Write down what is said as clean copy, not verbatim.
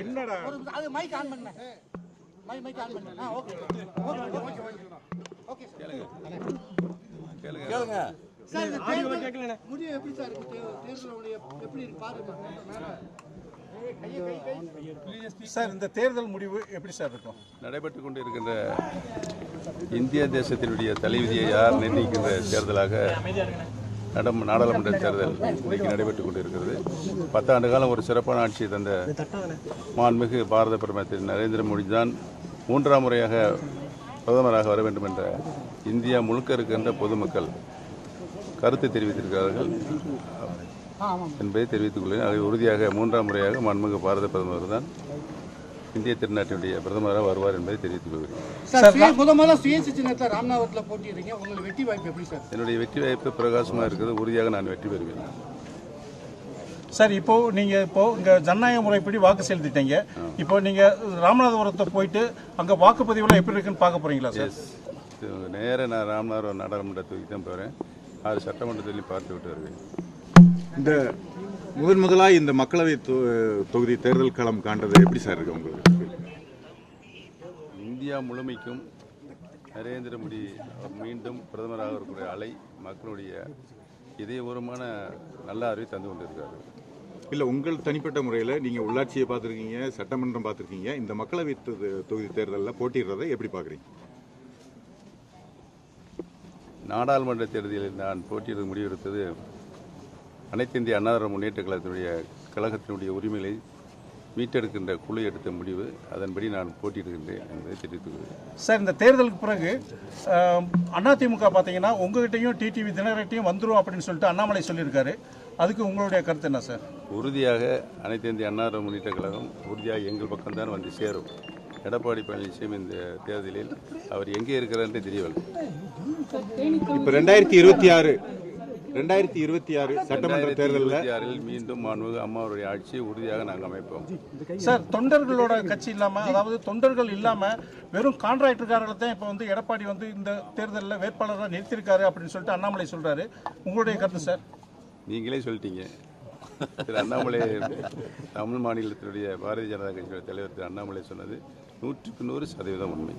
என்னடா அது mic on பண்ணு மைக் ஆன் பண்ணு ஓகே ஓகே கேளுங்க சார் இந்த ஆடியோ கேட்கலண்ணே முடிவு எப்படி சார் இருக்கு தேர்தலுடைய எப்படி இருக்கு பாருங்க சார் இந்த தேர்தல் முடிவு எப்படி சார் இருக்கும் நடைபெற்றுக் கொண்டிருக்கின்ற இந்திய தேசத்தினுடைய தலைவிதியை யார் நிர்ணயிக்கின்ற தேர்தலாக நாடாளுமன்ற தேர்தல் இன்றைக்கு நடைபெற்றுக் கொண்டிருக்கிறது. 10 ஆண்டு காலம் ஒரு சிறப்பான ஆட்சியை தந்த மாண்புமிகு பாரத பிரதமர் திரு நரேந்திர மோடி தான் 3ஆம் முறையாக பிரதமராக வர வேண்டும் என்ற இந்தியா முழுக்க இருக்கின்ற பொதுமக்கள் கருத்து தெரிவித்திருக்கிறார்கள் என்பதை தெரிவித்துக் கொள்கிறேன். அதை உறுதியாக 3ஆம் முறையாக மாண்புமிகு பாரத பிரதமர் தான் இந்திய திருநாட்டினுடைய பிரதமராக வருவார் என்பதை தெரிவித்துக் கொள்கிறேன். என்னுடைய வெற்றி வாய்ப்பு பிரகாசமாக இருக்கிறது. உறுதியாக நான் வெற்றி பெறுவேன். சார் இப்போ நீங்க இங்க ஜனநாயக முறைப்படி வாக்கு செலுத்திட்டீங்க. இப்போ நீங்க ராமநாதபுரத்தை போயிட்டு அங்க வாக்குப்பதிவுலாம் எப்படி இருக்குன்னு பார்க்க போறீங்களா சார்? நேர நான் ராமநாதபுரம் நாடாளுமன்ற தொகுதிக்கு தான் போகிறேன். 6 சட்டமன்றத்திலையும் பார்த்து விட்டு வருவேன். இந்த முதலாக இந்த மக்களவை தொகுதி தேர்தல் களம் காண்றது எப்படி சார் இருக்கு உங்களுக்கு? இந்தியா முழுமைக்கும் நரேந்திர மோடி மீண்டும் பிரதமராக இருக்கக்கூடிய அலை மக்களுடைய இதயபூர்வமான நல்ல அறிவை தந்து கொண்டிருக்காரு. இல்லை, உங்கள் தனிப்பட்ட முறையில் நீங்கள் உள்ளாட்சியை பார்த்துருக்கீங்க, சட்டமன்றம் பார்த்துருக்கீங்க. இந்த மக்களவை தொகுதி தேர்தலில் போட்டிடுறதை எப்படி பார்க்குறீங்க? நாடாளுமன்ற தேர்தலில் நான் போட்டியிட முடிவெடுத்தது அனைத்து இந்திய அண்ணா திராவிட முன்னேற்ற கழகத்தினுடைய உரிமைகளை மீட்டெடுக்கின்ற குழு எடுத்த முடிவு. அதன்படி நான் போட்டியிடுகின்றேன் என்பதை தெரிவித்துள்ளேன். சார், இந்த தேர்தலுக்கு பிறகு அதிமுக பார்த்தீங்கன்னா உங்ககிட்டையும் டிடிவி தினகரட்டையும் வந்துடும் அப்படின்னு சொல்லிட்டு அண்ணாமலை சொல்லியிருக்காரு. அதுக்கு உங்களுடைய கருத்து என்ன சார்? உறுதியாக அனைத்து இந்திய அண்ணா திராவிட முன்னேற்ற கழகம் உறுதியாக எங்கள் பக்கம்தான் வந்து சேரும். எடப்பாடி பழனிசாமி இந்த தேர்தலில் அவர் எங்கே இருக்கிறார் தெரியவில்லை. இப்போ 2026 சட்டமன்ற தேர்தலில் மீண்டும் அம்மாவுடைய ஆட்சியை உறுதியாக நாங்கள் அமைப்போம். சார், தொண்டர்களோட கட்சி இல்லாம, அதாவது தொண்டர்கள் இல்லாம வெறும் கான்ட்ராக்டர்காரர்கள் தான் இப்போ வந்து எடப்பாடி வந்து இந்த தேர்தலில் வேட்பாளராக நிறுத்திருக்காரு அப்படின்னு சொல்லிட்டு அண்ணாமலை சொல்றாரு. உங்களுடைய கருத்து சார்? நீங்களே சொல்லிட்டீங்க. திரு அண்ணாமலை தமிழ் மாநிலத்தினுடைய பாரதிய ஜனதா கட்சியுடைய தலைவர் திரு அண்ணாமலை சொன்னது 100% உண்மை.